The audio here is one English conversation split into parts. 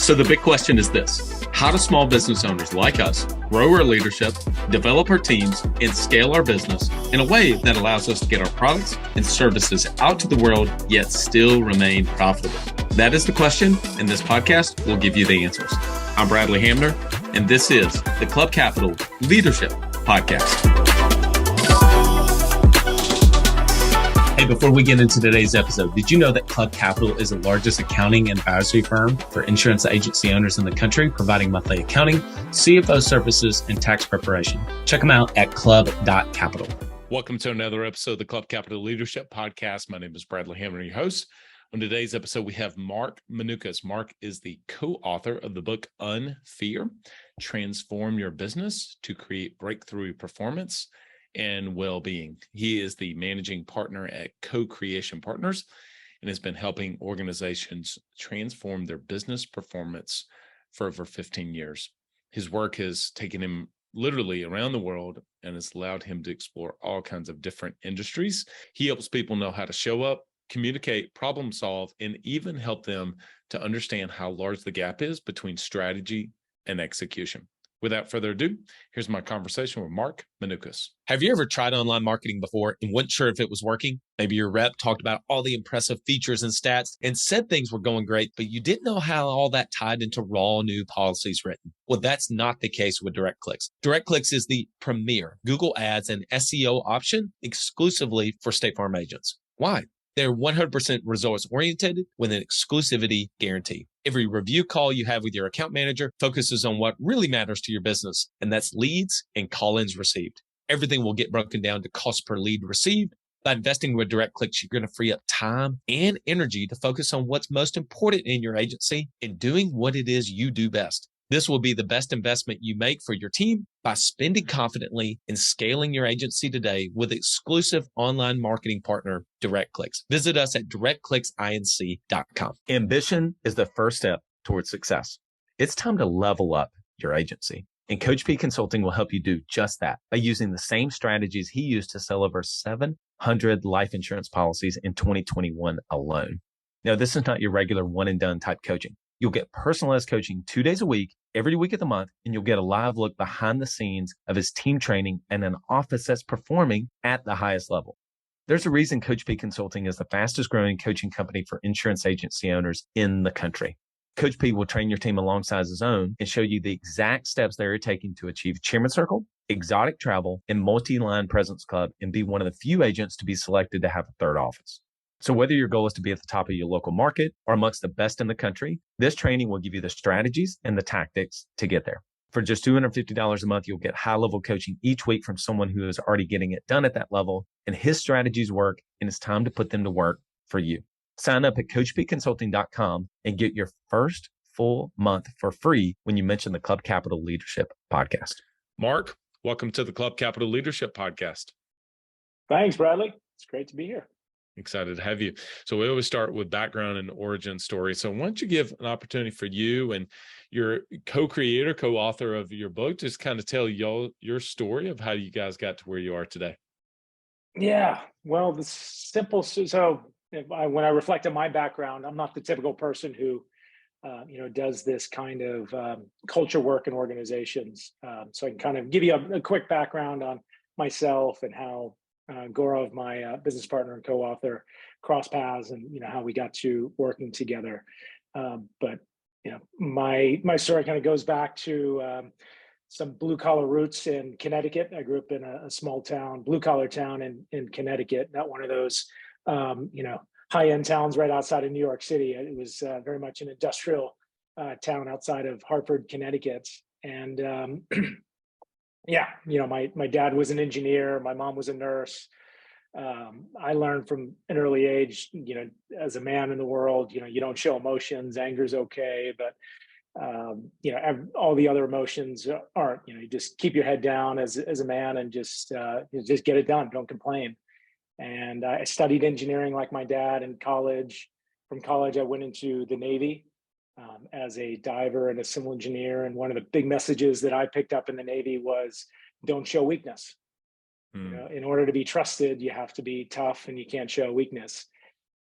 So the big question is this: how do small business owners like us grow our leadership, develop our teams, and scale our business in a way that allows us to get our products and services out to the world, yet still remain profitable? That is the question, and this podcast will give you the answers. I'm Bradley Hamner, and this is the Club Capital Leadership Podcast. Hey, before we get into today's episode, did you know that Club Capital is the largest accounting and advisory firm for insurance agency owners in the country, providing monthly accounting, CFO services, and tax preparation? Check them out at club.capital. Welcome to another episode of the Club Capital Leadership Podcast. My name is Bradley Hamner, your host. On today's episode, we have Mark Minukas. Mark is the co-author of the book Unfear, Transform Your Business to Create Breakthrough Performance and Well-Being. He is the managing partner at Co-Creation Partners and has been helping organizations transform their business performance for over 15 years. His work has taken him literally around the world and has allowed him to explore all kinds of different industries. He helps people know how to show up, communicate, problem solve, and even help them to understand how large the gap is between strategy and execution. Without further ado, here's my conversation with Mark Minukas. Have you ever tried online marketing before and weren't sure if it was working? Maybe your rep talked about all the impressive features and stats and said things were going great, but you didn't know how all that tied into raw new policies written. Well, that's not the case with DirectClicks. DirectClicks is the premier Google Ads and SEO option exclusively for State Farm agents. Why? They're 100% results-oriented with an exclusivity guarantee. Every review call you have with your account manager focuses on what really matters to your business, and that's leads and call-ins received. Everything will get broken down to cost per lead received. By investing with DirectClicks, you're going to free up time and energy to focus on what's most important in your agency and doing what it is you do best. This will be the best investment you make for your team by spending confidently and scaling your agency today with exclusive online marketing partner, DirectClicks. Visit us at directclicksinc.com. Ambition is the first step towards success. It's time to level up your agency. And Coach P Consulting will help you do just that by using the same strategies he used to sell over 700 life insurance policies in 2021 alone. Now, this is not your regular one and done type coaching. You'll get personalized coaching 2 days a week, every week of the month, and you'll get a live look behind the scenes of his team training and an office that's performing at the highest level. There's a reason Coach P Consulting is the fastest growing coaching company for insurance agency owners in the country. Coach P will train your team alongside his own and show you the exact steps they're taking to achieve Chairman Circle, exotic travel, and multi-line presence club, and be one of the few agents to be selected to have a third office. So whether your goal is to be at the top of your local market or amongst the best in the country, this training will give you the strategies and the tactics to get there. For just $250 a month, you'll get high-level coaching each week from someone who is already getting it done at that level, and his strategies work, and it's time to put them to work for you. Sign up at coachpconsulting.com and get your first full month for free when you mention the Club Capital Leadership Podcast. Mark, welcome to the Club Capital Leadership Podcast. Thanks, Bradley. It's great to be here. Excited to have you. So we always start with background and origin story. So why don't you give an opportunity for you and your co-creator, co-author of your book, just kind of tell your story of how you guys got to where you are today. Yeah, well, the simple. So when I reflect on my background, I'm not the typical person who, does this kind of culture work in organizations. So I can kind of give you a quick background on myself and how Gaurav, my business partner and co-author, cross paths, and how we got to working together. But my story kind of goes back to some blue collar roots in Connecticut. I grew up in a small town, blue collar town in Connecticut. Not one of those high end towns right outside of New York City. It was very much an industrial town outside of Hartford, Connecticut, and yeah, my dad was an engineer. My mom was a nurse. I learned from an early age, as a man in the world, you don't show emotions. Anger's okay, but all the other emotions aren't. You just keep your head down as a man and just get it done. Don't complain. And I studied engineering like my dad in college. From college, I went into the Navy. As a diver and a civil engineer. And one of the big messages that I picked up in the Navy was don't show weakness. In order to be trusted, you have to be tough and you can't show weakness.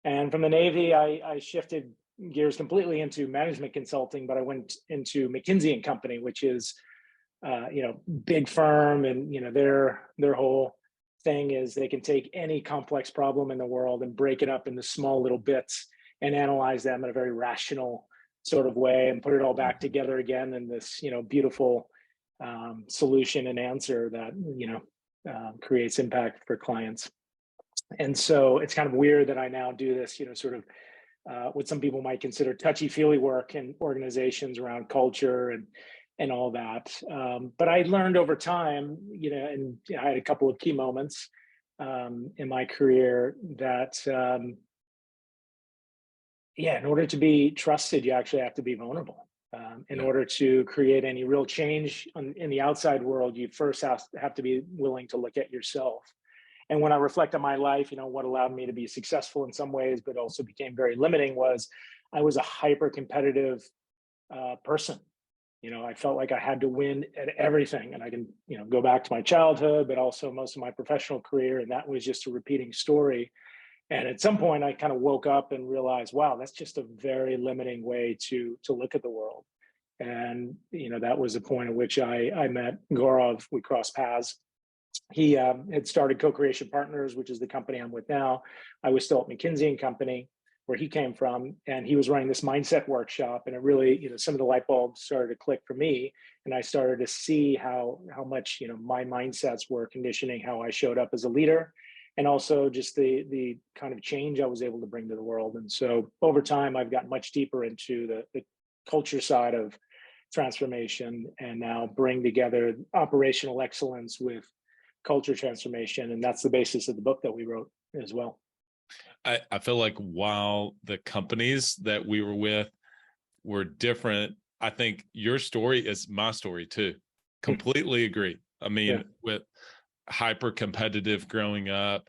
And from the Navy, I shifted gears completely into management consulting, but I went into McKinsey and Company, which is, big firm, and their whole thing is they can take any complex problem in the world and break it up into small little bits and analyze them in a very rational sort of way and put it all back together again in this beautiful solution and answer that creates impact for clients. And so it's kind of weird that I now do this sort of what some people might consider touchy-feely work in organizations around culture and all that. But I learned over time, and I had a couple of key moments in my career that, in order to be trusted, you actually have to be vulnerable. In order to create any real change in the outside world, you first have to be willing to look at yourself. And when I reflect on my life, what allowed me to be successful in some ways, but also became very limiting, was I was a hyper competitive person. I felt like I had to win at everything. And I can, go back to my childhood, but also most of my professional career. And that was just a repeating story. And at some point I kind of woke up and realized, wow, that's just a very limiting way to look at the world. And, that was a point at which I met Gaurav. We crossed paths. He had started Co-Creation Partners, which is the company I'm with now. I was still at McKinsey and Company, where he came from, and he was running this mindset workshop. And it really, some of the light bulbs started to click for me, and I started to see how much my mindsets were conditioning how I showed up as a leader, and also just the kind of change I was able to bring to the world. And so over time, I've gotten much deeper into the culture side of transformation, and now bring together operational excellence with culture transformation. And that's the basis of the book that we wrote as well. I feel like while the companies that we were with were different, I think your story is my story too. Completely agree. I mean, with hyper competitive growing up,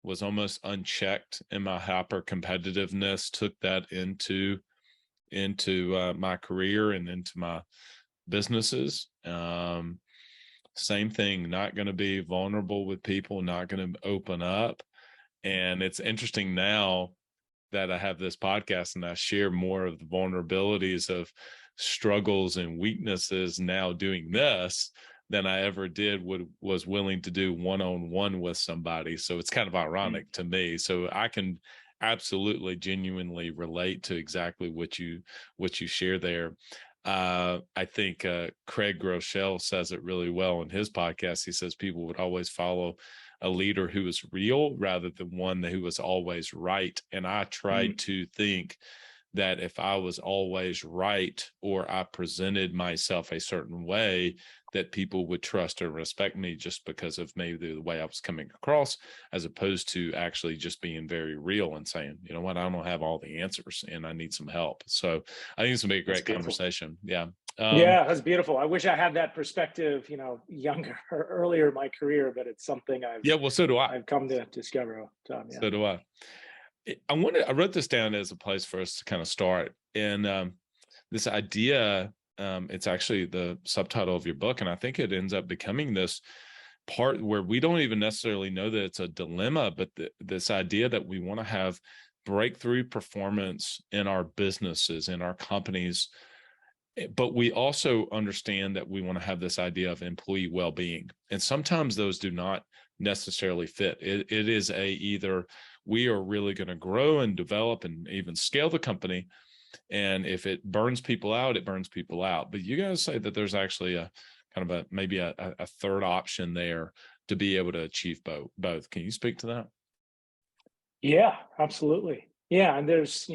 was almost unchecked in my hyper competitiveness, took that into my career and into my businesses. Same thing, not going to be vulnerable with people, not going to open up. And it's interesting now that I have this podcast and I share more of the vulnerabilities of struggles and weaknesses now doing this than I ever did was willing to do one-on-one with somebody. So it's kind of ironic to me. So I can absolutely genuinely relate to exactly what you share there. I think Craig Groeschel says it really well in his podcast. He says people would always follow a leader who was real rather than one who was always right. And I tried to think that if I was always right, or I presented myself a certain way, that people would trust or respect me just because of maybe the way I was coming across, as opposed to actually just being very real and saying, you know what, I don't have all the answers and I need some help. So I think it's gonna be a great conversation. Yeah. Yeah, that's beautiful. I wish I had that perspective, younger or earlier in my career, but it's something so do I. I've come to discover. So do I. I wrote this down as a place for us to kind of start. And this idea, it's actually the subtitle of your book. And I think it ends up becoming this part where we don't even necessarily know that it's a dilemma, but this idea that we want to have breakthrough performance in our businesses, in our companies. But we also understand that we want to have this idea of employee well-being. And sometimes those do not necessarily fit. It is either we are really going to grow and develop and even scale the company, and if it burns people out, it burns people out. But you guys say that there's actually a kind of maybe a third option there to be able to achieve both. Can you speak to that? Yeah, absolutely. Yeah, and there's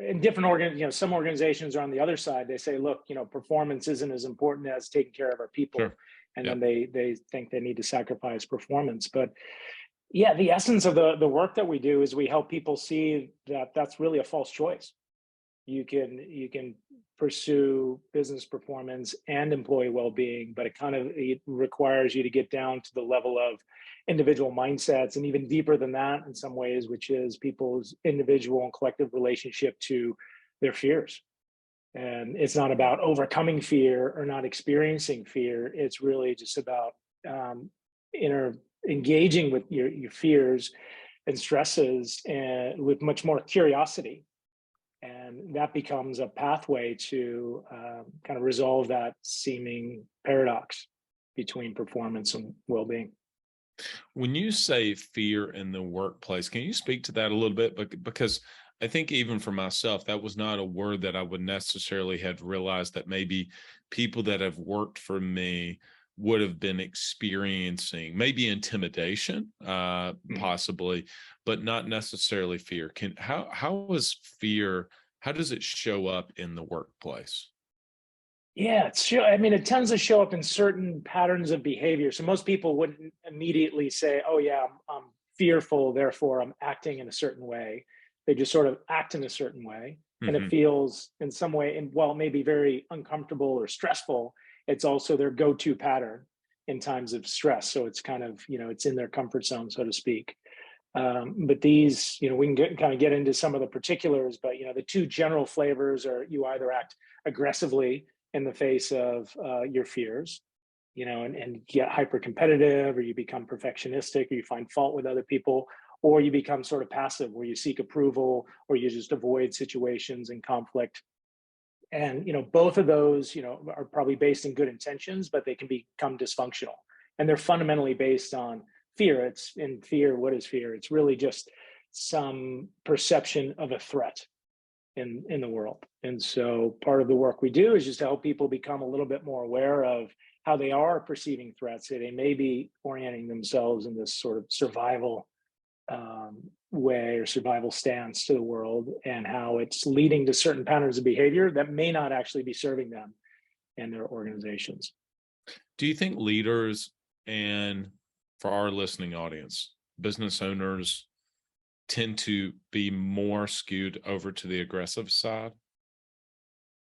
in different some organizations are on the other side. They say, look, performance isn't as important as taking care of our people. Sure. And then they think they need to sacrifice performance. But yeah, the essence of the work that we do is we help people see that that's really a false choice. You can pursue business performance and employee well-being, but it requires you to get down to the level of individual mindsets, and even deeper than that in some ways, which is people's individual and collective relationship to their fears. And it's not about overcoming fear or not experiencing fear. It's really just about engaging with your fears and stresses, and with much more curiosity. And that becomes a pathway to kind of resolve that seeming paradox between performance and well-being. When you say fear in the workplace, can you speak to that a little bit? Because I think even for myself, that was not a word that I would necessarily have realized that maybe people that have worked for me would have been experiencing, maybe intimidation, possibly, but not necessarily fear. How is fear, how does it show up in the workplace? Yeah, I mean, it tends to show up in certain patterns of behavior. So most people wouldn't immediately say, "Oh yeah, I'm fearful, therefore I'm acting in a certain way." They just sort of act in a certain way, and it Hmm. feels in some way, and while it may be very uncomfortable or stressful, it's also their go-to pattern in times of stress. So it's kind of, it's in their comfort zone, so to speak. But these, we can kind of get into some of the particulars, but the two general flavors are you either act aggressively in the face of your fears, and get hyper competitive, or you become perfectionistic, or you find fault with other people, or you become sort of passive where you seek approval, or you just avoid situations and conflict. And both of those are probably based in good intentions, but they can become dysfunctional, and they're fundamentally based on fear. It's in fear. What is fear? It's really just some perception of a threat in the world. And so part of the work we do is just to help people become a little bit more aware of how they are perceiving threats. They may be orienting themselves in this sort of survival way or survival stance to the world, and how it's leading to certain patterns of behavior that may not actually be serving them and their organizations. Do you think leaders, and for our listening audience, business owners, tend to be more skewed over to the aggressive side?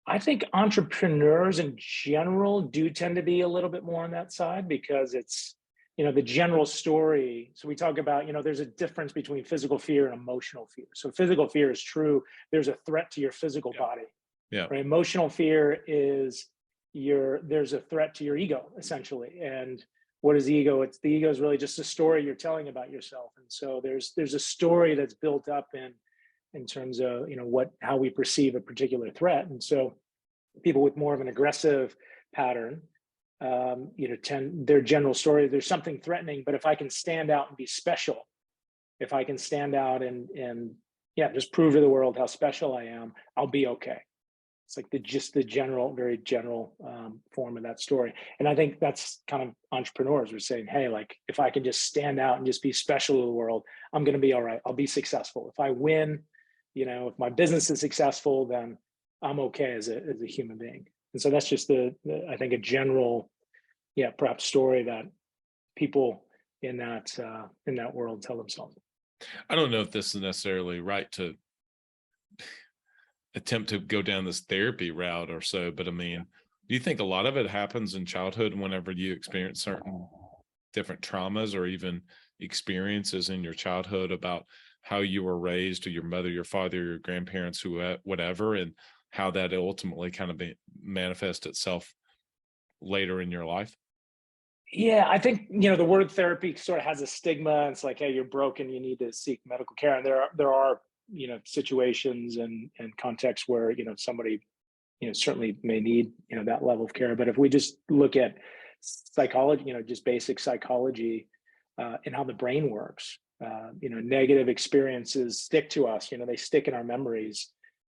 I think entrepreneurs in general do tend to be a little bit more on that side, because it's, the general story. So we talk about, there's a difference between physical fear and emotional fear. So physical fear is true. There's a threat to your physical body, Yeah. right? Emotional fear is there's a threat to your ego, essentially. And what is the ego? The ego is really just a story you're telling about yourself. And so there's a story that's built up in terms of how we perceive a particular threat. And so people with more of an aggressive pattern, tend their general story, there's something threatening, but if I can stand out and be special, if I can stand out and yeah, just prove to the world how special I am, I'll be okay. It's like the general, very general form of that story. And I think that's kind of entrepreneurs are saying, hey, like if I can just stand out and just be special to the world, I'm going to be all right. I'll be successful. If I win, if my business is successful, then I'm okay as a human being. And so that's just I think a general, yeah, perhaps story that people in that world tell themselves. I don't know if this is necessarily right to attempt to go down this therapy route or so, but I mean, do you think a lot of it happens in childhood whenever you experience certain different traumas or even experiences in your childhood about how you were raised, or your mother, your father, your grandparents, who, whatever, and how that ultimately kind of manifests itself later in your life? Yeah, I think the word therapy sort of has a stigma. It's like, hey, you're broken, you need to seek medical care. And there are situations and contexts where somebody certainly may need that level of care. But if we just look at psychology, just basic psychology, and how the brain works, negative experiences stick to us. They stick in our memories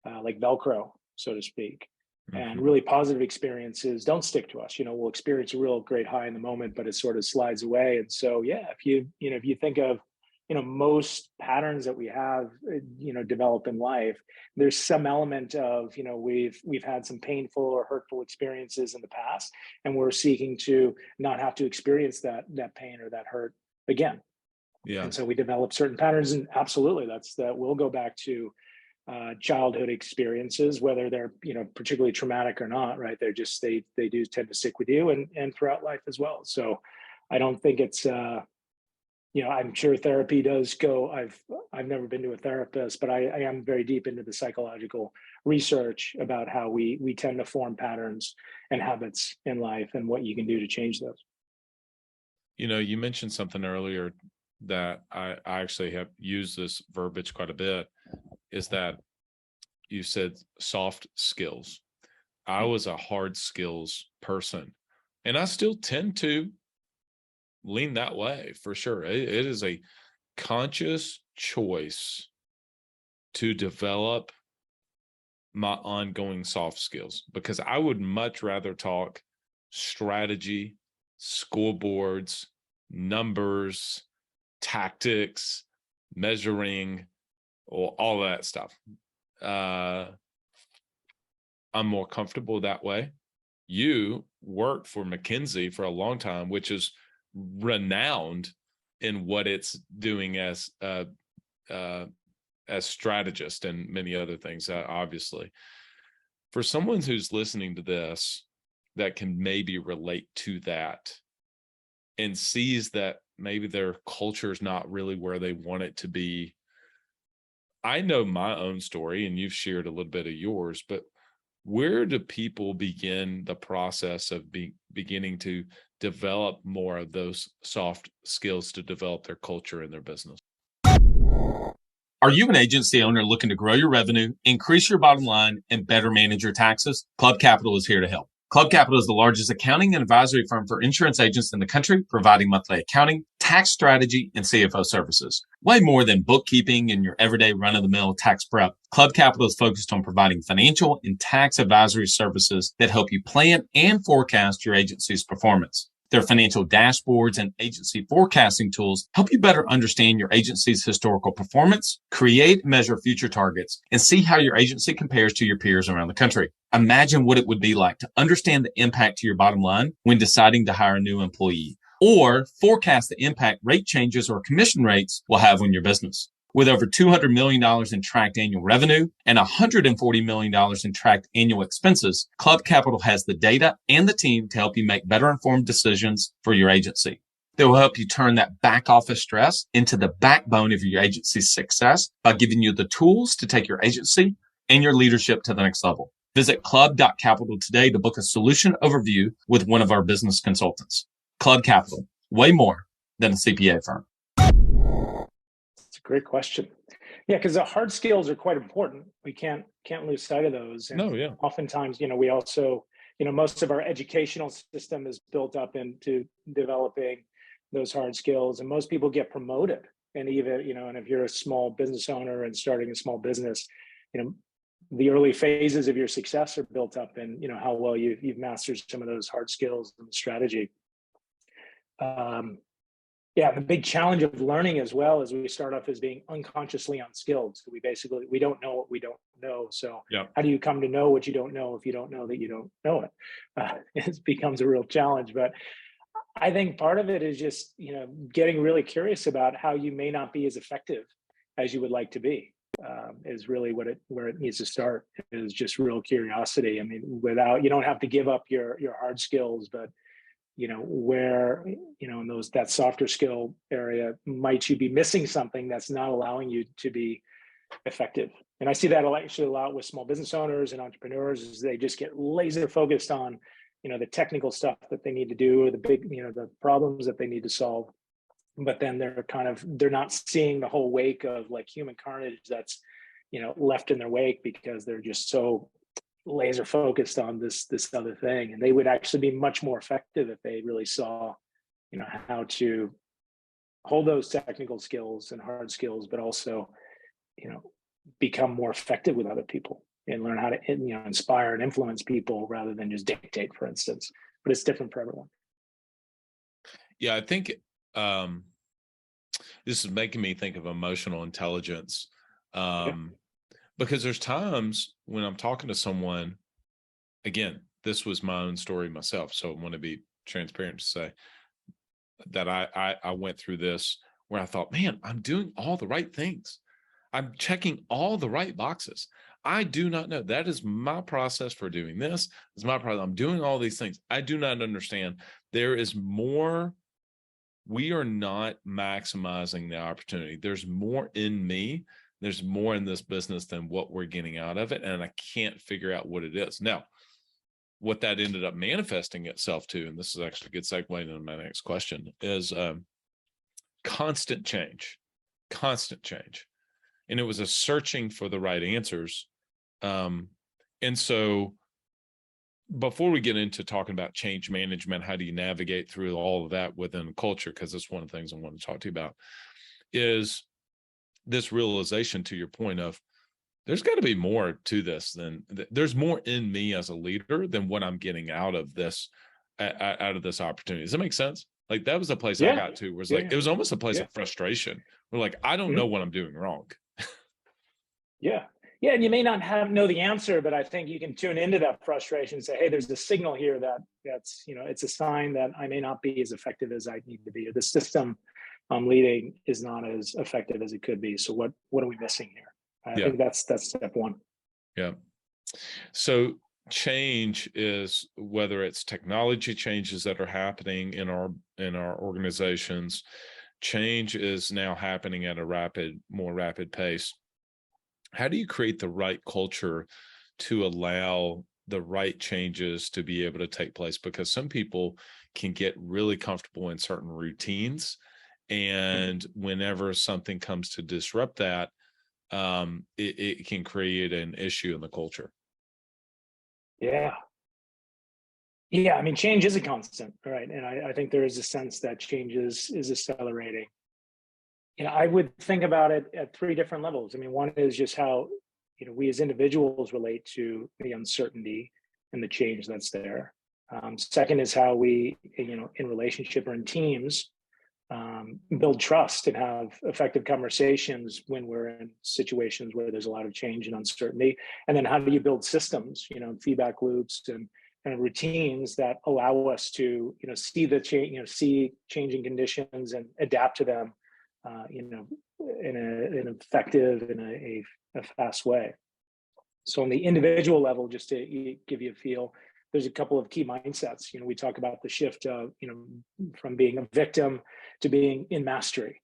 like Velcro, so to speak. And really positive experiences don't stick to us. We'll experience a real great high in the moment, but it sort of slides away. And so, yeah, if you think of, most patterns that we have, develop in life, there's some element of, we've had some painful or hurtful experiences in the past, and we're seeking to not have to experience that pain or that hurt again. Yeah. And so we develop certain patterns, and absolutely, that will go back to childhood experiences, whether they're particularly traumatic or not, right? They do tend to stick with you and throughout life as well. So I don't think it's I'm sure therapy does go. I've never been to a therapist, but I am very deep into the psychological research about how we tend to form patterns and habits in life, and what you can do to change those. You mentioned something earlier that I actually have used this verbiage quite a bit, is that you said soft skills. I was a hard skills person, and I still tend to lean that way for sure. It is a conscious choice to develop my ongoing soft skills, because I would much rather talk strategy, scoreboards, numbers, tactics, measuring, or all that stuff. I'm more comfortable that way. You worked for McKinsey for a long time, which is renowned in what it's doing as strategist and many other things, obviously. For someone who's listening to this that can maybe relate to that and sees that maybe their culture is not really where they want it to be. I know my own story, and you've shared a little bit of yours, but where do people begin the process of beginning to develop more of those soft skills to develop their culture in their business? Are you an agency owner looking to grow your revenue, increase your bottom line, and better manage your taxes? Club Capital is here to help. Club Capital is the largest accounting and advisory firm for insurance agents in the country, providing monthly accounting, tax strategy, and CFO services. Way more than bookkeeping and your everyday run-of-the-mill tax prep, Club Capital is focused on providing financial and tax advisory services that help you plan and forecast your agency's performance. Their financial dashboards and agency forecasting tools help you better understand your agency's historical performance, create and measure future targets, and see how your agency compares to your peers around the country. Imagine what it would be like to understand the impact to your bottom line when deciding to hire a new employee, or forecast the impact rate changes or commission rates will have on your business. With over $200 million in tracked annual revenue and $140 million in tracked annual expenses, Club Capital has the data and the team to help you make better informed decisions for your agency. They will help you turn that back office stress into the backbone of your agency's success by giving you the tools to take your agency and your leadership to the next level. Visit club.capital today to book a solution overview with one of our business consultants. Club Capital, way more than a CPA firm. Great question. Yeah, because the hard skills are quite important. We can't lose sight of those. And No, yeah. oftentimes, we also, most of our educational system is built up into developing those hard skills, and most people get promoted. And even, and if you're a small business owner and starting a small business, the early phases of your success are built up in, how well you've mastered some of those hard skills and strategy. Yeah, the big challenge of learning as well is we start off as being unconsciously unskilled. So we don't know what we don't know. So How do you come to know what you don't know if you don't know that you don't know it? It becomes a real challenge. But I think part of it is just, getting really curious about how you may not be as effective as you would like to be. Is really where it needs to start, is just real curiosity. I mean, you don't have to give up your hard skills, but where, in that softer skill area, might you be missing something that's not allowing you to be effective? And I see that actually a lot with small business owners and entrepreneurs, is they just get laser focused on, the technical stuff that they need to do, or the big, the problems that they need to solve. But then they're not seeing the whole wake of like human carnage that's, left in their wake, because they're just so laser focused on this other thing. And they would actually be much more effective if they really saw, how to hold those technical skills and hard skills, but also, become more effective with other people and learn how to, inspire and influence people rather than just dictate, for instance. But it's different for everyone. Yeah, I think this is making me think of emotional intelligence. Because there's times when I'm talking to someone, again, this was my own story myself, so I want to be transparent to say that I went through this where I thought, man, I'm doing all the right things. I'm checking all the right boxes. I do not know. That is my process for doing this. It's my process. I'm doing all these things. I do not understand. There is more. We are not maximizing the opportunity. There's more in me. There's more in this business than what we're getting out of it. And I can't figure out what it is. Now, what that ended up manifesting itself to, and this is actually a good segue into my next question, is constant change. And it was a searching for the right answers And so before we get into talking about change management, how do you navigate through all of that within culture? Because that's one of the things I want to talk to you about, is this realization, to your point of, there's got to be more to this than there's more in me as a leader than what I'm getting out of this opportunity. Does that make sense? Like, that was a place I got to, was like, it was almost a place of frustration. We're like, I don't know what I'm doing wrong. Yeah. Yeah. And you may not know the answer, but I think you can tune into that frustration and say, hey, there's a signal here that's, it's a sign that I may not be as effective as I need to be, or the system I'm leading is not as effective as it could be. So what are we missing here? I think that's step one. Yeah. So change is, whether it's technology changes that are happening in our organizations, change is now happening at a more rapid pace. How do you create the right culture to allow the right changes to be able to take place? Because some people can get really comfortable in certain routines, and whenever something comes to disrupt that, it can create an issue in the culture. Yeah. Yeah. I mean, change is a constant, right? And I think there is a sense that change is accelerating. I would think about it at three different levels. I mean, one is just how, we as individuals relate to the uncertainty and the change that's there. Second is how we, in relationship or in teams, build trust and have effective conversations when we're in situations where there's a lot of change and uncertainty. And then how do you build systems, feedback loops and routines that allow us to, see the change, see changing conditions and adapt to them, in an effective, in a fast way. So on the individual level, just to give you a feel, there's a couple of key mindsets. We talk about the shift of, from being a victim to being in mastery.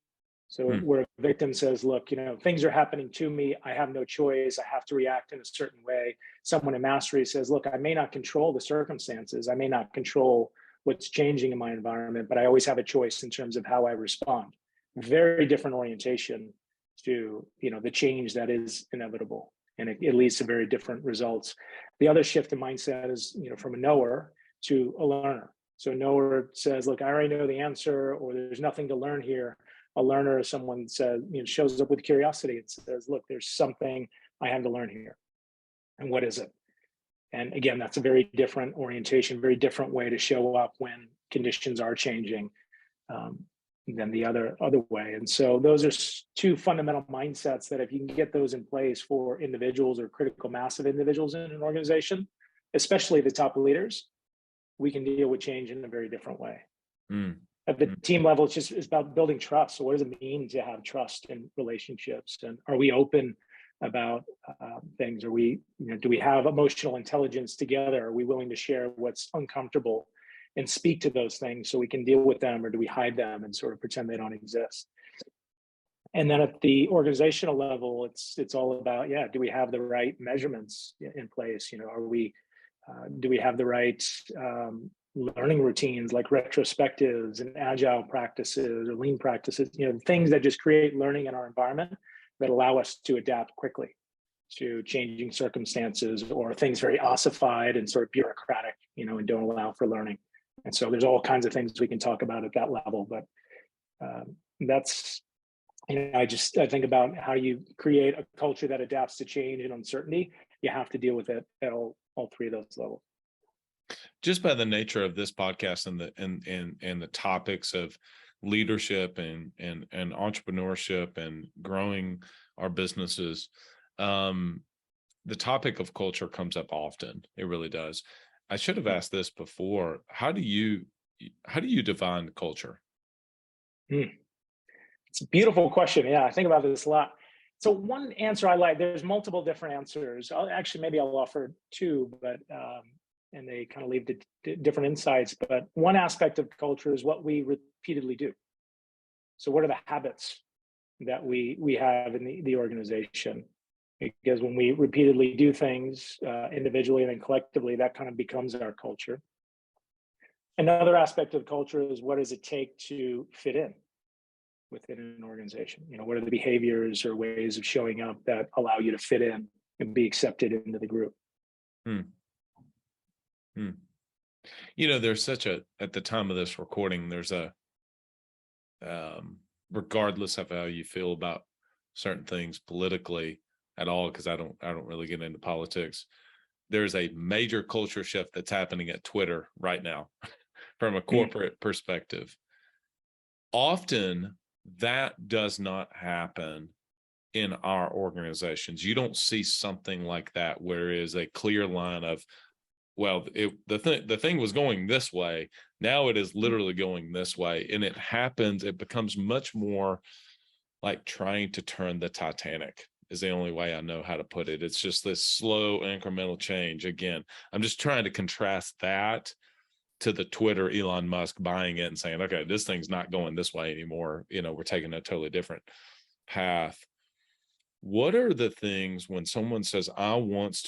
So where a victim says, look, things are happening to me. I have no choice. I have to react in a certain way. Someone in mastery says, look, I may not control the circumstances. I may not control what's changing in my environment, but I always have a choice in terms of how I respond. Very different orientation to, the change that is inevitable. And it leads to very different results. The other shift in mindset is, from a knower to a learner. So a knower says, look, I already know the answer, or there's nothing to learn here. A learner is someone that says, shows up with curiosity and says, look, there's something I have to learn here. And what is it? And again, that's a very different orientation, very different way to show up when conditions are changing than the other way. And so those are two fundamental mindsets that if you can get those in place for individuals or critical mass of individuals in an organization, especially the top leaders, we can deal with change in a very different way. At the team level, it's about building trust. So what does it mean to have trust in relationships? And are we open about things? Are we, do we have emotional intelligence together? Are we willing to share what's uncomfortable and speak to those things so we can deal with them, or do we hide them and sort of pretend they don't exist? And then at the organizational level, it's all about, do we have the right measurements in place? Are we, do we have the right learning routines like retrospectives and agile practices or lean practices, things that just create learning in our environment that allow us to adapt quickly to changing circumstances, or things very ossified and sort of bureaucratic, and don't allow for learning. And so there's all kinds of things we can talk about at that level, but that's, I think about how you create a culture that adapts to change and uncertainty. You have to deal with it at all three of those levels. Just by the nature of this podcast and the topics of leadership and entrepreneurship and growing our businesses, the topic of culture comes up often. It really does. I should have asked this before. How do you define culture? It's a beautiful question. Yeah, I think about this a lot. So one answer I like, there's multiple different answers. Maybe I'll offer two, but and they kind of leave different insights. But one aspect of culture is what we repeatedly do. So what are the habits that we have in the organization? Because when we repeatedly do things individually and then collectively, that kind of becomes our culture. Another aspect of culture is, what does it take to fit in within an organization? What are the behaviors or ways of showing up that allow you to fit in and be accepted into the group. Hmm. Hmm. There's such at the time of this recording, there's regardless of how you feel about certain things politically at all, because I don't really get into politics, there's a major culture shift that's happening at Twitter right now from a corporate perspective. Often that does not happen in our organizations. You don't see something like that where there is a clear line of, well, the thing was going this way. Now it is literally going this way. And it becomes much more like trying to turn the Titanic is the only way I know how to put it. It's just this slow incremental change. Again, I'm just trying to contrast that to the Twitter Elon Musk buying it and saying, okay, this thing's not going this way anymore. We're taking a totally different path. What are the things when someone says, I want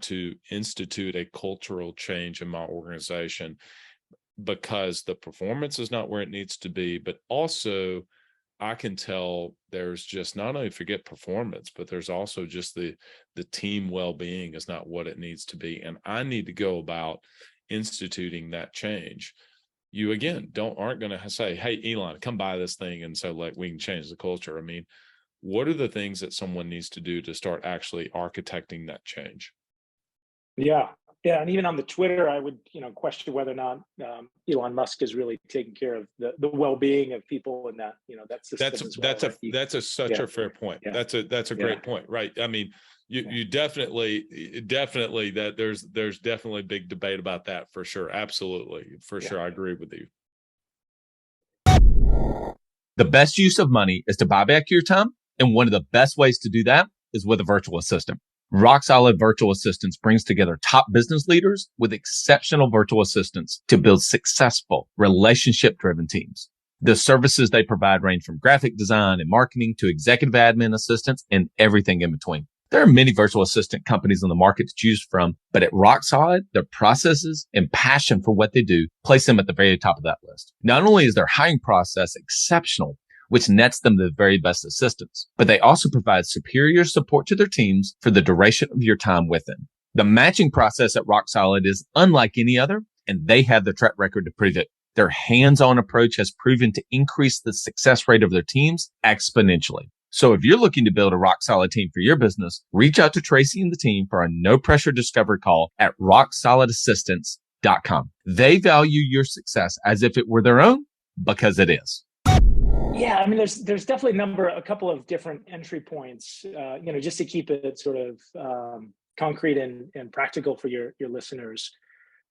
to institute a cultural change in my organization because the performance is not where it needs to be, but also I can tell there's just not only forget performance, but there's also just the team well-being is not what it needs to be. And I need to go about instituting that change. You again aren't going to say, hey, Elon, come buy this thing. And so like we can change the culture. I mean, what are the things that someone needs to do to start actually architecting that change? Yeah. And even on the Twitter, I would, question whether or not Elon Musk is really taking care of the well-being of people in that, that system as well. That's such a fair point. Yeah. That's a great point, right? I mean, you definitely that there's definitely big debate about that for sure. Absolutely, for sure, I agree with you. The best use of money is to buy back your time. And one of the best ways to do that is with a virtual assistant. Rock Solid Virtual Assistants brings together top business leaders with exceptional virtual assistants to build successful relationship-driven teams. The services they provide range from graphic design and marketing to executive admin assistants and everything in between. There are many virtual assistant companies on the market to choose from, but at Rock Solid, their processes and passion for what they do place them at the very top of that list. Not only is their hiring process exceptional, which nets them the very best assistants, but they also provide superior support to their teams for the duration of your time with them. The matching process at Rock Solid is unlike any other, and they have the track record to prove it. Their hands-on approach has proven to increase the success rate of their teams exponentially. So if you're looking to build a rock solid team for your business, reach out to Tracy and the team for a no pressure discovery call at rocksolidassistance.com. They value your success as if it were their own, because it is. Yeah, I mean, there's definitely a couple of different entry points, just to keep it sort of concrete and practical for your listeners.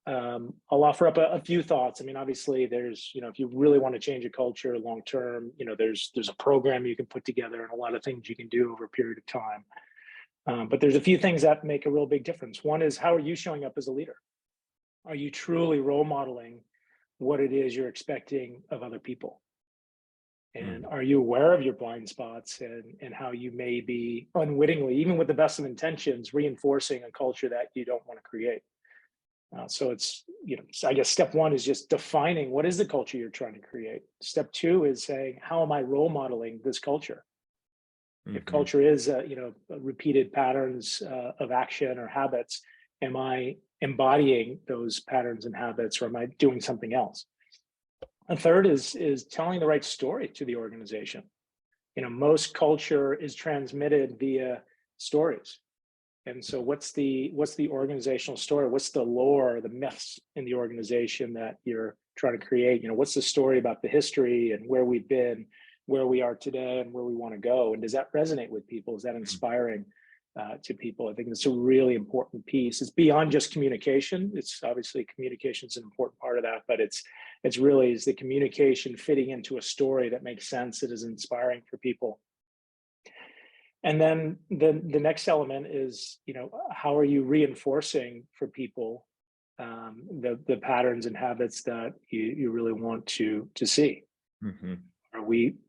I'll offer up a few thoughts. I mean, obviously there's, if you really want to change a culture long-term, there's a program you can put together and a lot of things you can do over a period of time. But there's a few things that make a real big difference. One is, how are you showing up as a leader? Are you truly role modeling what it is you're expecting of other people? And are you aware of your blind spots and how you may be unwittingly, even with the best of intentions, reinforcing a culture that you don't want to create? So it's, I guess step one is just defining what is the culture you're trying to create. Step two is saying, how am I role modeling this culture? Mm-hmm. If culture is, repeated patterns of action or habits, am I embodying those patterns and habits, or am I doing something else? A third is telling the right story to the organization. Most culture is transmitted via stories. And so what's the organizational story? What's the lore, the myths in the organization that you're trying to create? What's the story about the history and where we've been, where we are today, and where we want to go? And does that resonate with people? Is that inspiring to people? I think that's a really important piece. It's beyond just communication. It's obviously communication is an important part of that, but it's really is the communication fitting into a story that makes sense, that is inspiring for people. And then the next element is, how are you reinforcing for people the patterns and habits that you really want to see? Mm-hmm.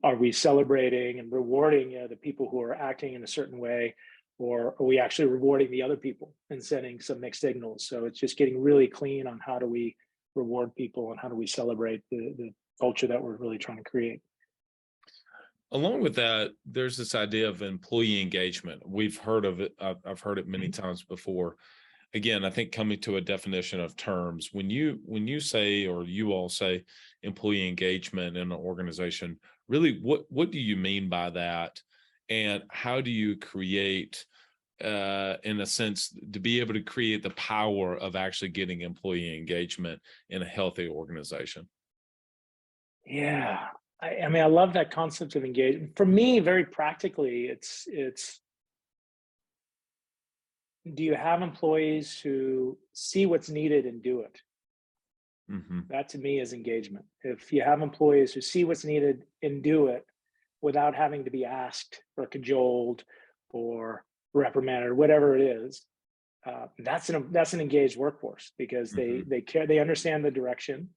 Are we celebrating and rewarding the people who are acting in a certain way, or are we actually rewarding the other people and sending some mixed signals? So it's just getting really clean on how do we reward people and how do we celebrate the culture that we're really trying to create. Along with that, there's this idea of employee engagement. We've heard of it. I've heard it many times before. Again, I think coming to a definition of terms, when you say, or you all say, employee engagement in an organization, really, what do you mean by that, and how do you create, in a sense, to be able to create the power of actually getting employee engagement in a healthy organization? Yeah. I mean, I love that concept of engagement. For me, very practically, it's do you have employees who see what's needed and do it? Mm-hmm. That to me is engagement. If you have employees who see what's needed and do it without having to be asked or cajoled or reprimanded or whatever it is, that's an engaged workforce, because they care, they understand the direction,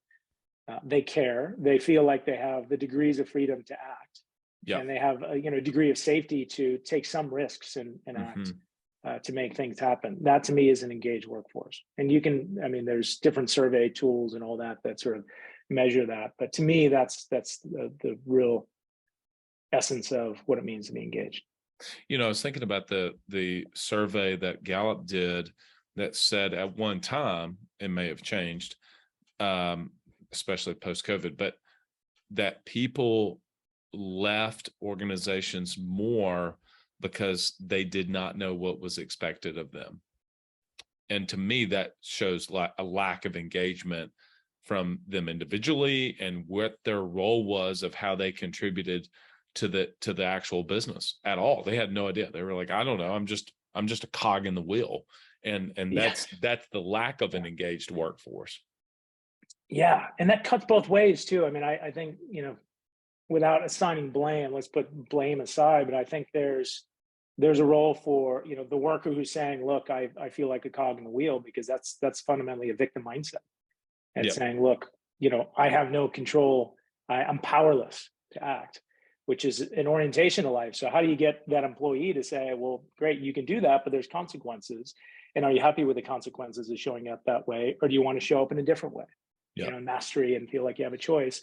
they care, they feel like they have the degrees of freedom to act, Yeah. and they have a degree of safety to take some risks and act. To make things happen. That to me is an engaged workforce. And you can, I mean, there's different survey tools and all that that sort of measure that. But to me, that's the real essence of what it means to be engaged. I was thinking about the survey that Gallup did that said at one time, it may have changed, especially post-COVID, but that people left organizations more because they did not know what was expected of them. And to me, that shows a lack of engagement from them individually, and what their role was, of how they contributed to the actual business at all. They had no idea. They were like, I don't know, I'm just a cog in the wheel. And that's the lack of an engaged workforce. Yeah. And that cuts both ways too. I mean, I think, without assigning blame, let's put blame aside, but I think there's a role for, the worker who's saying, look, I feel like a cog in the wheel, because that's fundamentally a victim mindset. And saying, look, I have no control. I'm powerless to act, which is an orientation to life. So how do you get that employee to say, well, great, you can do that, but there's consequences. And are you happy with the consequences of showing up that way? Or do you want to show up in a different way? Mastery, and feel like you have a choice.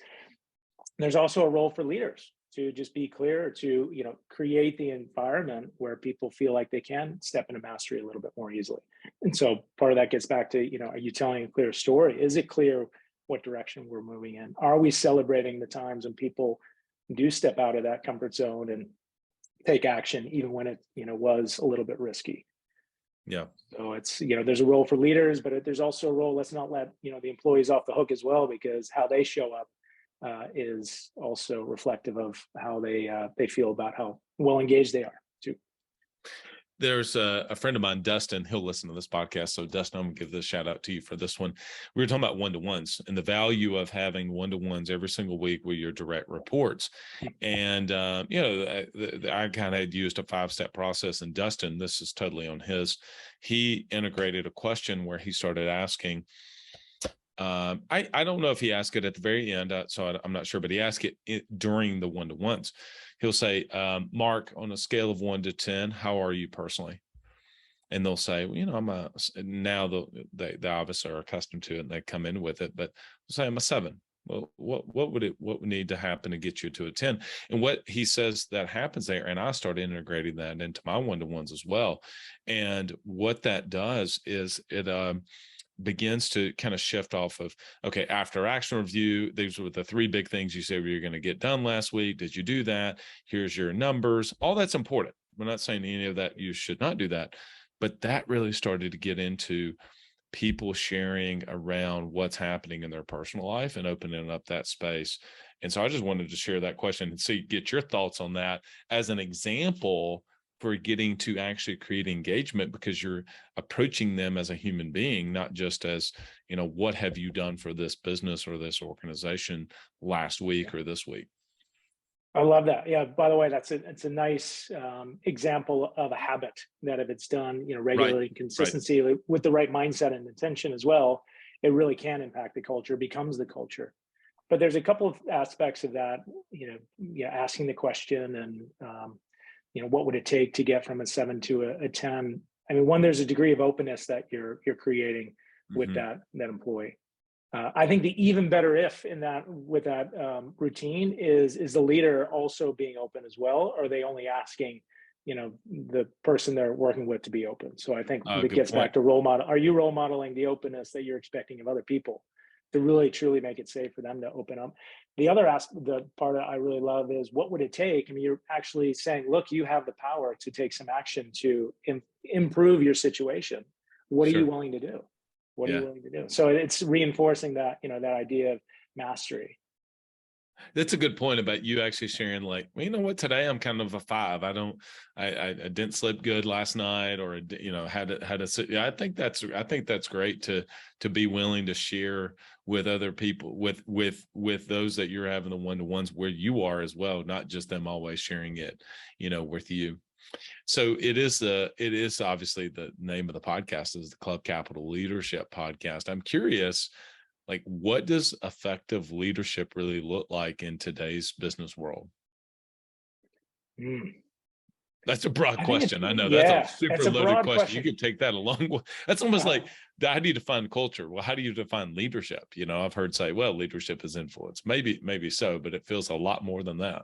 There's also a role for leaders to just be clear, to create the environment where people feel like they can step into mastery a little bit more easily. And so part of that gets back to, are you telling a clear story? Is it clear what direction we're moving in? Are we celebrating the times when people do step out of that comfort zone and take action, even when it was a little bit risky? Yeah. So it's, there's a role for leaders, but there's also a role, let's not let the employees off the hook as well, because how they show up is also reflective of how they feel about how well engaged they are too. There's a friend of mine, Dustin. He'll listen to this podcast. So Dustin, I'm gonna give this shout out to you for this one. We were talking about one-to-ones and the value of having one-to-ones every single week with your direct reports. And I kind of had used a 5-step process, and Dustin, this is totally on his. He integrated a question where he started asking, I don't know if he asked it at the very end, so I'm not sure, but he asked it during the one-to-ones. He'll say, Mark, on a scale of 1 to 10, how are you personally? And they'll say, well, now they obviously are accustomed to it and they come in with it, but they'll say I'm a 7. Well, what would need to happen to get you to a 10? And what he says that happens there, and I started integrating that into my one-to-ones as well. And what that does is it begins to kind of shift off of, okay, after action review, these were the 3 big things you said you're going to get done last week. Did you do that? Here's your numbers. All that's important. We're not saying any of that you should not do that, but that really started to get into people sharing around what's happening in their personal life and opening up that space. And so I just wanted to share that question and get your thoughts on that as an example for getting to actually create engagement, because you're approaching them as a human being, not just as, what have you done for this business or this organization last week or this week? I love that. Yeah. By the way, it's a nice example of a habit that, if it's done, regularly, consistency with the right mindset and intention as well, it really can impact the culture, becomes the culture. But there's a couple of aspects of that, asking the question and, what would it take to get from a 7 to a 10? I mean, one, there's a degree of openness that you're creating with that employee. I think the even better if in that with that routine is the leader also being open as well? Or are they only asking, the person they're working with to be open? So I think it Good gets point. back to role model. Are you role modeling the openness that you're expecting of other people to really truly make it safe for them to open up? The other aspect, the part that I really love is what would it take? I mean, you're actually saying, look, you have the power to take some action to improve your situation. What are you Sure. willing to do? What are Yeah. you willing to do? So it's reinforcing that, that idea of mastery. That's a good point about you actually sharing, like, well, you know what, today I'm kind of a 5. I didn't sleep good last night, or, had a, yeah, I think that's great to be willing to share with other people, with those that you're having the one-to-ones where you are as well, not just them always sharing it, with you. So it is obviously the name of the podcast is the Club Capital Leadership Podcast. I'm curious, like, what does effective leadership really look like in today's business world? Mm. That's a broad question. I know that's a super it's a loaded broad question. You question. could take that a long way. That's almost like, how do you define culture? Well, how do you define leadership? I've heard say, well, leadership is influence. Maybe so, but it feels a lot more than that.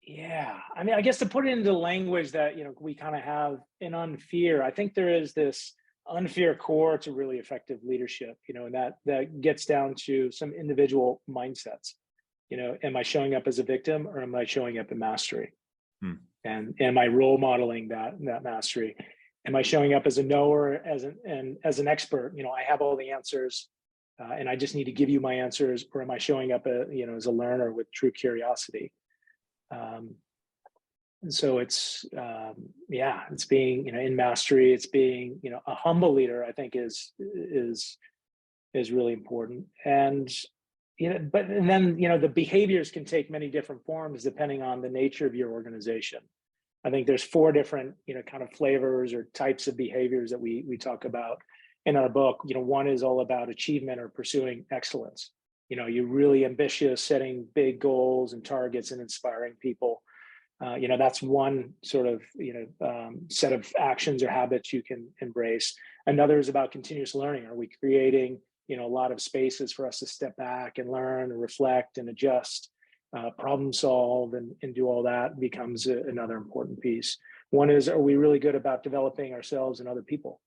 Yeah. I mean, I guess to put it into language that, we kind of have in Unfear, I think there is this Unfear core to really effective leadership, and that gets down to some individual mindsets. Am I showing up as a victim, or am I showing up in mastery? And am I role modeling that mastery? Am I showing up as a knower, as an expert? I have all the answers, and I just need to give you my answers. Or am I showing up, as a learner with true curiosity? And so it's it's being, in mastery. It's being, a humble leader, I think is really important. And then the behaviors can take many different forms depending on the nature of your organization. I think there's 4 different, kind of flavors or types of behaviors that we talk about in our book. One is all about achievement or pursuing excellence. You're really ambitious, setting big goals and targets and inspiring people. That's one sort of, set of actions or habits you can embrace. Another is about continuous learning. Are we creating, a lot of spaces for us to step back and learn and reflect and adjust, problem solve, and do all that becomes another important piece. One is, are we really good about developing ourselves and other people?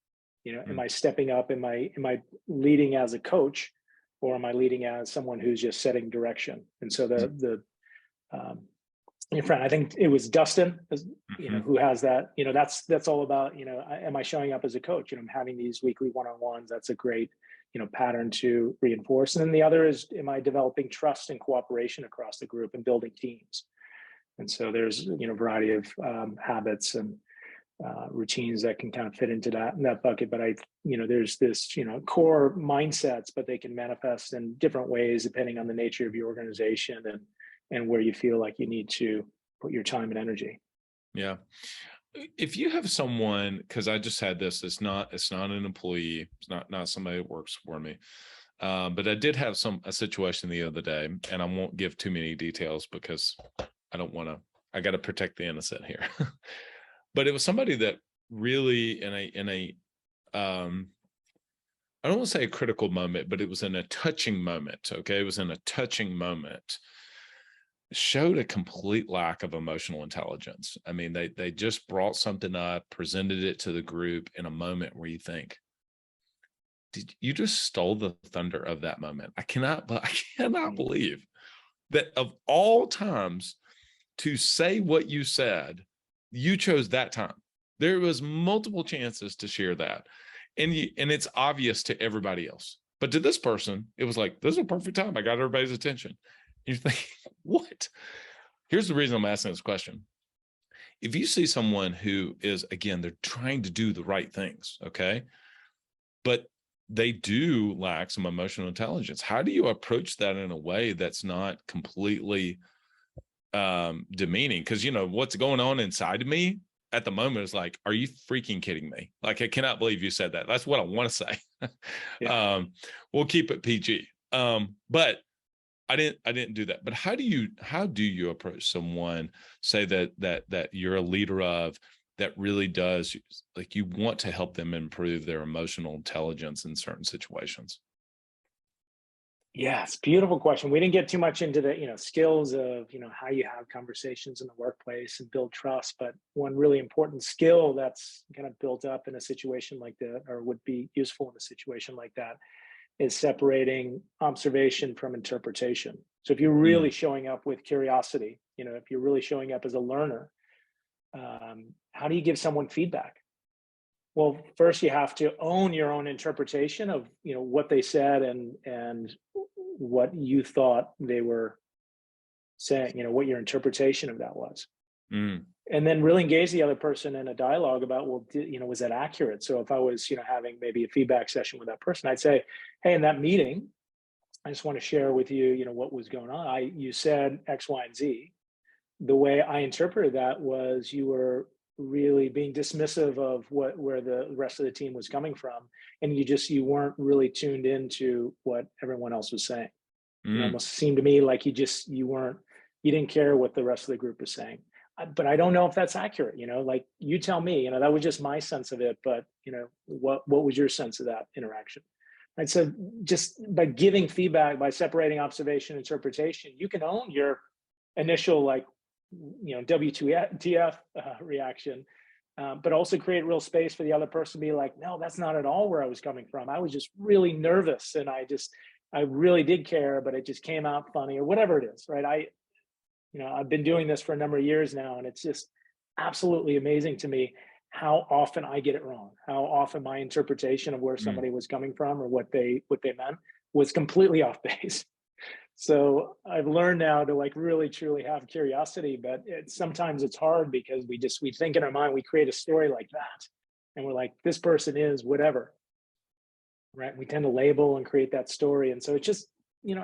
Am I stepping up? Am I leading as a coach, or am I leading as someone who's just setting direction? And so your friend, I think it was Dustin, who has that, that's all about, am I showing up as a coach? I'm having these weekly one-on-ones. That's a great, pattern to reinforce. And then the other is, am I developing trust and cooperation across the group and building teams? And so there's, a variety of habits and routines that can kind of fit into that bucket. But there's this, core mindsets, but they can manifest in different ways depending on the nature of your organization and where you feel like you need to put your time and energy. Yeah. If you have someone, because I just had this, it's not an employee, it's not somebody that works for me. But I did have a situation the other day, and I won't give too many details because I got to protect the innocent here. But it was somebody that really in a I don't want to say a critical moment, but it was in a touching moment. Okay. It was in a touching moment. Showed a complete lack of emotional intelligence. I mean, they just brought something up, presented it to the group in a moment where you think, you just stole the thunder of that moment. I cannot believe that of all times to say what you said, you chose that time. There was multiple chances to share that. And it's obvious to everybody else. But to this person, it was like, this is a perfect time. I got everybody's attention. You're thinking, what? Here's the reason I'm asking this question. If you see someone who is, again, they're trying to do the right things, okay, but they do lack some emotional intelligence, how do you approach that in a way that's not completely demeaning? Because, what's going on inside of me at the moment is like, are you freaking kidding me? Like, I cannot believe you said that. That's what I want to say. Yeah. We'll keep it PG. But I didn't do that. But how do you approach someone, say that you're a leader of, that really does, like, you want to help them improve their emotional intelligence in certain situations? Yes, beautiful question. We didn't get too much into the, skills of, how you have conversations in the workplace and build trust. But one really important skill that's kind of built up in a situation like that, or would be useful in a situation like that, is separating observation from interpretation. So if you're really Mm, showing up with curiosity, if you're really showing up as a learner, how do you give someone feedback? Well, first you have to own your own interpretation of, what they said and what you thought they were saying, what your interpretation of that was. mm, And then really engage the other person in a dialogue about, well, was that accurate? So if I was, having maybe a feedback session with that person, I'd say, hey, in that meeting, I just want to share with you, what was going on. You said X, Y, and Z. The way I interpreted that was you were really being dismissive of where the rest of the team was coming from, and you weren't really tuned into what everyone else was saying. It mm, almost seemed to me like you didn't care what the rest of the group was saying. But I don't know if that's accurate. Like, you tell me. That was just my sense of it. But what was your sense of that interaction? And so, just by giving feedback, by separating observation and interpretation, you can own your initial, like, WTF reaction, but also create real space for the other person to be like, no, that's not at all where I was coming from. I was just really nervous, and I really did care, but it just came out funny, or whatever it is, right? I've been doing this for a number of years now, and it's just absolutely amazing to me how often I get it wrong, how often my interpretation of where mm. somebody was coming from or what they meant was completely off base. So I've learned now to, like, really truly have curiosity, but sometimes it's hard because we think in our mind, we create a story like that, and we're like, this person is whatever, right? We tend to label and create that story, and so it's just,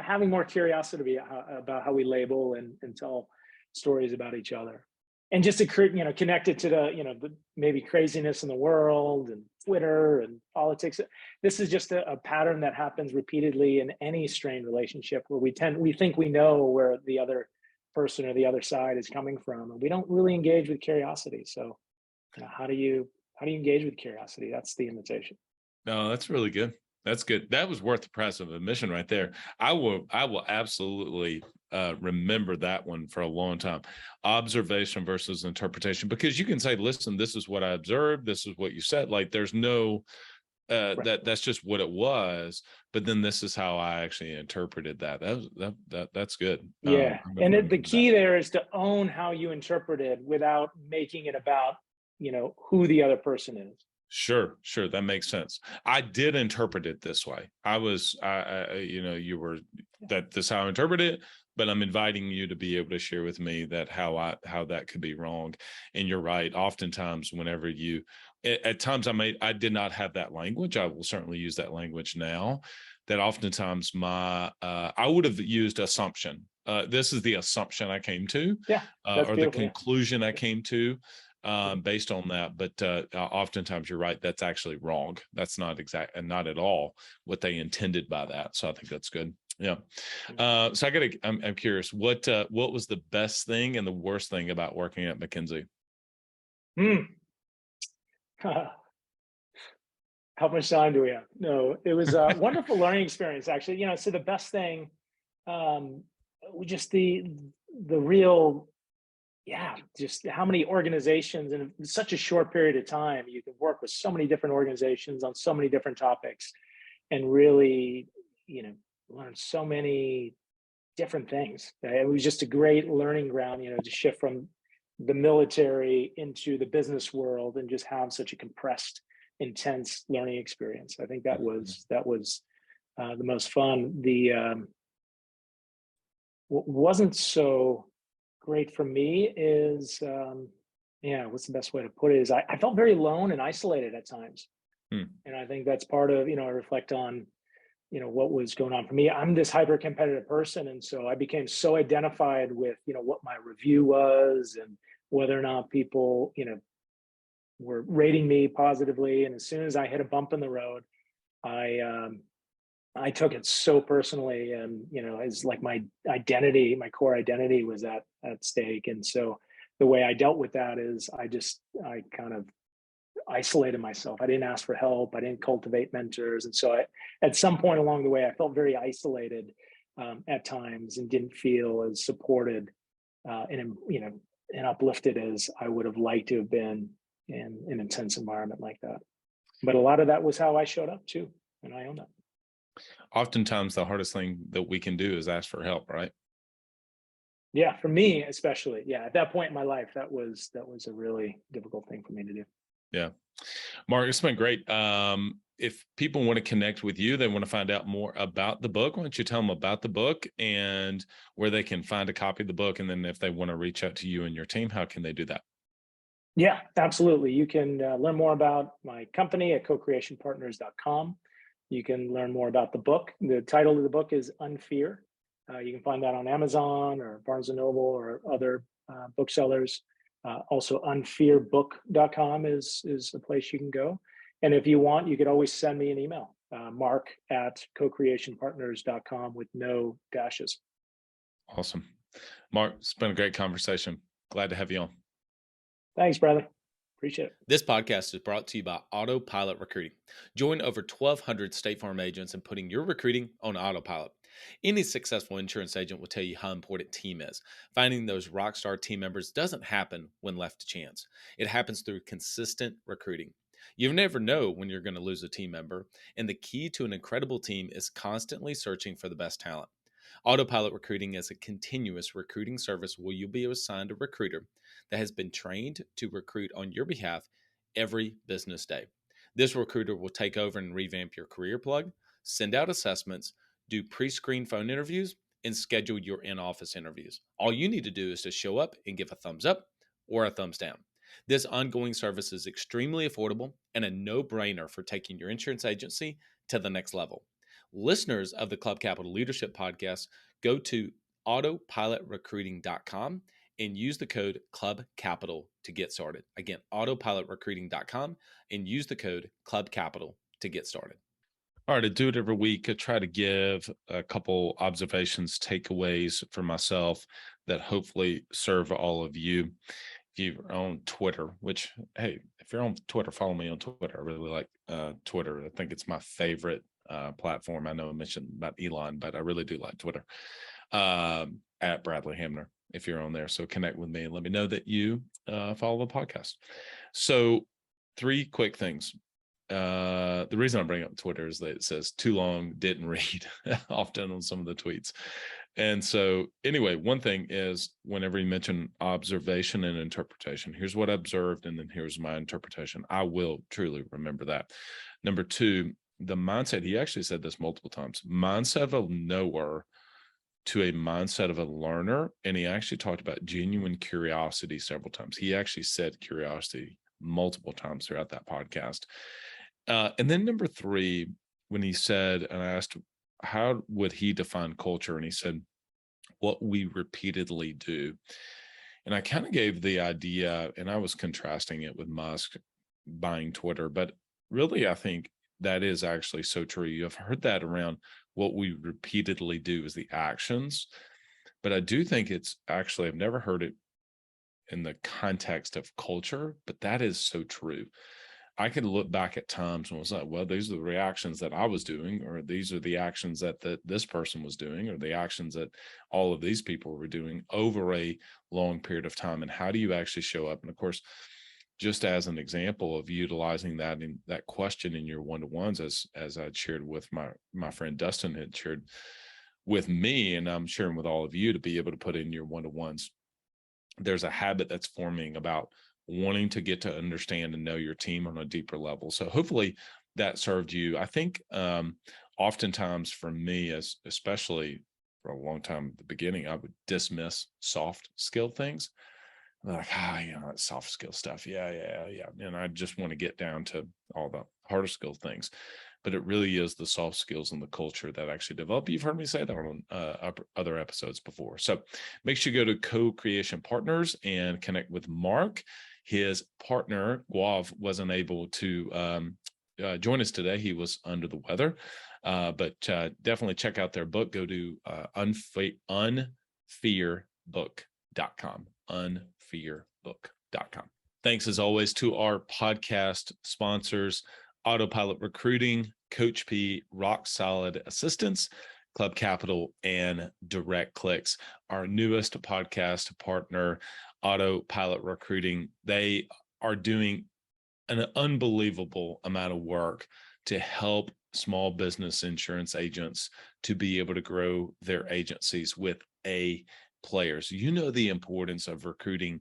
having more curiosity about how we label and tell stories about each other, and just to create, connect it to the maybe craziness in the world and Twitter and politics. This is just a pattern that happens repeatedly in any strained relationship, where we think we know where the other person or the other side is coming from, and we don't really engage with curiosity. So, how do you engage with curiosity? That's the invitation. No, that's really good. That's good. That was worth the price of admission right there. I will absolutely remember that one for a long time. Observation versus interpretation, because you can say, listen, this is what I observed. This is what you said. Like, there's no, Right. that's just what it was. But then this is how I actually interpreted that. That's good. Yeah. I'm going to And the remember that. key there is to own how you interpreted without making it about, who the other person is. Sure, sure, that makes sense. I did interpret it this way. You were, that this is how I interpret it, but I'm inviting you to be able to share with me that how that could be wrong. And you're right. Oftentimes, whenever at times I did not have that language. I will certainly use that language now. That oftentimes I would have used assumption. This is the assumption I came to, Yeah. That's or the beautiful. Yeah. conclusion I came to, based on that. But oftentimes you're right. That's actually wrong. That's not exact and not at all what they intended by that. So I think that's good. Yeah. So I'm curious, what was the best thing and the worst thing about working at McKinsey? How much time do we have? No, it was a wonderful learning experience, actually. So the best thing, just the real, yeah, just how many organizations in such a short period of time. You can work with so many different organizations on so many different topics, and really, learn so many different things. It was just a great learning ground, to shift from the military into the business world and just have such a compressed, intense learning experience. I think that was the most fun. What wasn't so great for me is, what's the best way to put it? Is I felt very alone and isolated at times, Hmm. and I think that's part of, I reflect on, what was going on for me. I'm this hyper competitive person, and so I became so identified with, what my review was and whether or not people, were rating me positively. And as soon as I hit a bump in the road, I took it so personally, and, as like my identity, my core identity was at stake. And so the way I dealt with that is I kind of isolated myself. I didn't ask for help. I didn't cultivate mentors. And so at some point along the way, I felt very isolated at times and didn't feel as supported and uplifted as I would have liked to have been in an intense environment like that. But a lot of that was how I showed up too. And I own that. Oftentimes the hardest thing that we can do is ask for help, right? Yeah, for me especially. Yeah, at that point in my life, that was a really difficult thing for me to do. Yeah. Mark, it's been great. If people want to connect with you, they want to find out more about the book, why don't you tell them about the book and where they can find a copy of the book? And then if they want to reach out to you and your team, how can they do that? Yeah, absolutely. You can learn more about my company at co-creationpartners.com. You can learn more about the book. The title of the book is Unfear. You can find that on Amazon or Barnes & Noble or other booksellers. Also, unfearbook.com is a place you can go. And if you want, you could always send me an email, mark at co-creationpartners.com with no dashes. Awesome. Mark, it's been a great conversation. Glad to have you on. Thanks, brother. Appreciate it. This podcast is brought to you by Autopilot Recruiting. Join over 1,200 State Farm agents in putting your recruiting on autopilot. Any successful insurance agent will tell you how important team is. Finding those rock star team members doesn't happen when left to chance. It happens through consistent recruiting. You never know when you're going to lose a team member, and the key to an incredible team is constantly searching for the best talent. Autopilot Recruiting is a continuous recruiting service where you'll be assigned a recruiter that has been trained to recruit on your behalf every business day. This recruiter will take over and revamp your career plug, send out assessments, do pre-screen phone interviews, and schedule your in-office interviews. All you need to do is to show up and give a thumbs up or a thumbs down. This ongoing service is extremely affordable and a no-brainer for taking your insurance agency to the next level. Listeners of the Club Capital Leadership Podcast, go to autopilotrecruiting.com and use the code CLUBCAPITAL to get started. Again, autopilotrecruiting.com and use the code CLUBCAPITAL to get started. All right, I do it every week. I try to give a couple observations, takeaways for myself that hopefully serve all of you. If you're on Twitter, which, hey, if you're on Twitter, follow me on Twitter. I really like Twitter. I think it's my favorite platform. I know I mentioned about Elon, but I really do like Twitter. At Bradley Hamner, if you're on there. So connect with me and let me know that you follow the podcast. So 3 quick things. The reason I bring up Twitter is that it says too long, didn't read often on some of the tweets. And so anyway, one thing is whenever you mention observation and interpretation, here's what I observed, and then here's my interpretation. I will truly remember that. Number 2, the mindset, he actually said this multiple times, mindset of a knower to a mindset of a learner. And he actually talked about genuine curiosity several times. He actually said curiosity multiple times throughout that podcast. And then number 3, when he said, and I asked, how would he define culture? And he said, what we repeatedly do. And I kind of gave the idea, and I was contrasting it with Musk buying Twitter, but really, I think that is actually so true. You've heard that around what we repeatedly do is the actions, but I do think it's actually, I've never heard it in the context of culture, but that is so true. I can look back at times when it was like, well, these are the reactions that I was doing, or these are the actions that this person was doing, or the actions that all of these people were doing over a long period of time. And how do you actually show up? And of course, just as an example of utilizing that in that question in your one-to-ones, as I'd shared with my friend Dustin had shared with me, and I'm sharing with all of you to be able to put in your one-to-ones. There's a habit that's forming about wanting to get to understand and know your team on a deeper level. So hopefully that served you. I think oftentimes for me, especially for a long time at the beginning, I would dismiss soft skill things. Like, that soft skill stuff. Yeah. And I just want to get down to all the harder skill things. But it really is the soft skills and the culture that actually develop. You've heard me say that on other episodes before. So make sure you go to Co-Creation Partners and connect with Mark. His partner, Guav, wasn't able to join us today. He was under the weather. But definitely check out their book. Go to unfearbook.com. unfearbook.com. Thanks as always to our podcast sponsors, Autopilot Recruiting, Coach P, Rock Solid Assistance, Club Capital, and Direct Clicks. Our newest podcast partner, Autopilot Recruiting, they are doing an unbelievable amount of work to help small business insurance agents to be able to grow their agencies with A players. You know the importance of recruiting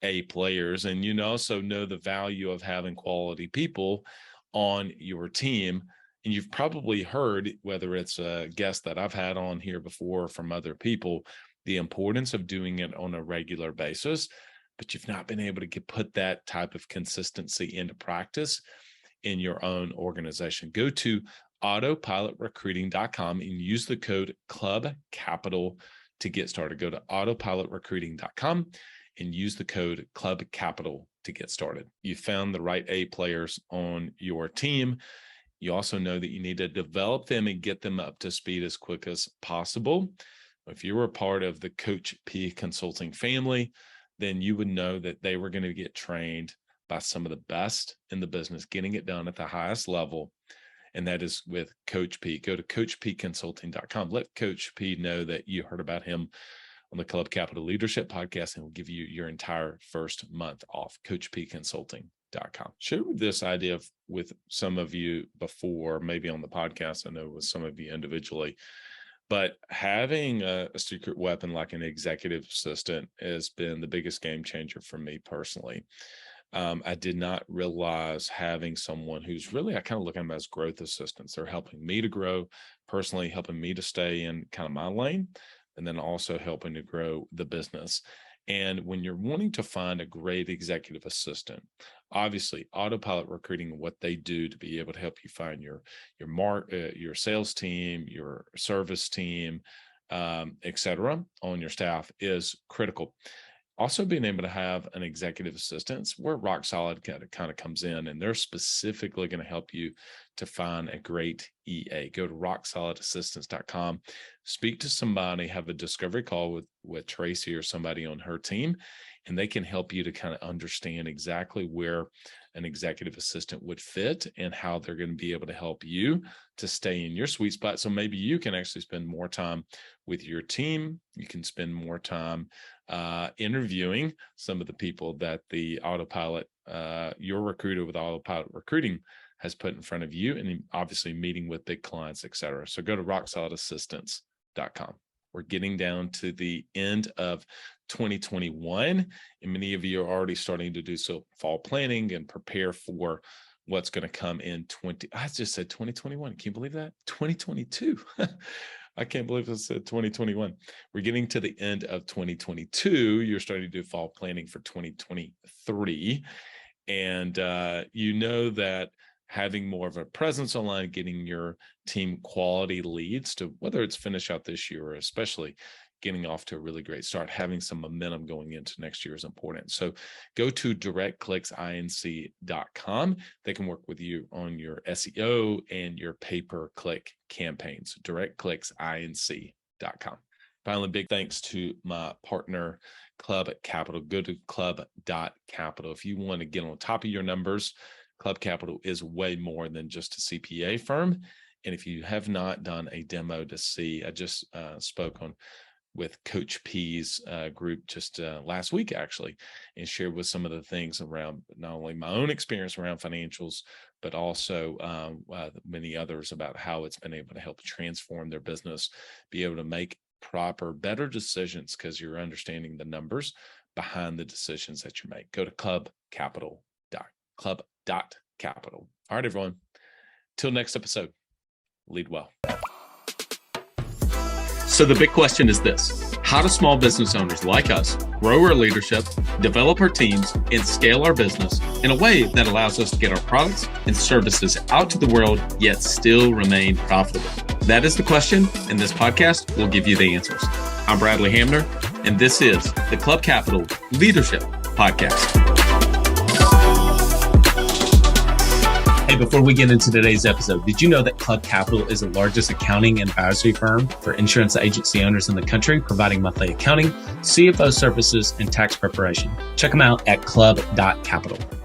A players, and you also know the value of having quality people on your team. And you've probably heard, whether it's a guest that I've had on here before or from other people, the importance of doing it on a regular basis, but you've not been able to put that type of consistency into practice in your own organization. Go to autopilotrecruiting.com and use the code CLUBCAPITAL to get started. Go to autopilotrecruiting.com and use the code CLUBCAPITAL to get started. You found the right A players on your team. You also know that you need to develop them and get them up to speed as quick as possible. If you were a part of the Coach P consulting family, then you would know that they were going to get trained by some of the best in the business, getting it done at the highest level. And that is with Coach P. Go to coachpconsulting.com. Let Coach P know that you heard about him on the Club Capital Leadership Podcast, and we'll give you your entire first month off. coachpconsulting.com. Shared this idea with some of you before, maybe on the podcast, I know with some of you individually, but having a secret weapon like an executive assistant has been the biggest game changer for me personally. I did not realize having someone who's really, I kind of look at them as growth assistants. They're helping me to grow personally, helping me to stay in kind of my lane, and then also helping to grow the business. And when you're wanting to find a great executive assistant, obviously Autopilot Recruiting, what they do to be able to help you find your sales team, your service team, et cetera, on your staff is critical. Also, being able to have an executive assistant where Rock Solid kind of comes in, and they're specifically going to help you to find a great EA. Go to rocksolidassistance.com, speak to somebody, have a discovery call with Tracy or somebody on her team, and they can help you to kind of understand exactly where an executive assistant would fit and how they're going to be able to help you to stay in your sweet spot. So maybe you can actually spend more time with your team. You can spend more time interviewing some of the people that the Autopilot, your recruiter with Autopilot Recruiting has put in front of you, and obviously meeting with big clients, et cetera. So go to rocksolidassistance.com. We're getting down to the end of 2021, and many of you are already starting to do so fall planning and prepare for what's going to come in I just said 2021. Can you believe that? 2022. I can't believe I said 2021. We're getting to the end of 2022. You're starting to do fall planning for 2023. And you know that having more of a presence online, getting your team quality leads to whether it's finish out this year or especially getting off to a really great start, having some momentum going into next year is important. So go to directclicksinc.com. They can work with you on your SEO and your pay-per-click campaigns. directclicksinc.com. Finally, big thanks to my partner, Club Capital. Go to club.capital. If you want to get on top of your numbers, Club Capital is way more than just a CPA firm. And if you have not done a demo to see, I just spoke with Coach P's group just last week, actually, and shared with some of the things around not only my own experience around financials, but also many others about how it's been able to help transform their business, be able to make proper, better decisions because you're understanding the numbers behind the decisions that you make. Go to club.capital. All right, everyone. Till next episode, lead well. So the big question is this: how do small business owners like us grow our leadership, develop our teams, and scale our business in a way that allows us to get our products and services out to the world, yet still remain profitable? That is the question, and this podcast will give you the answers. I'm Bradley Hamner, and this is the Club Capital Leadership Podcast. Hey, before we get into today's episode, did you know that Club Capital is the largest accounting and advisory firm for insurance agency owners in the country, providing monthly accounting, CFO services, and tax preparation? Check them out at club.capital.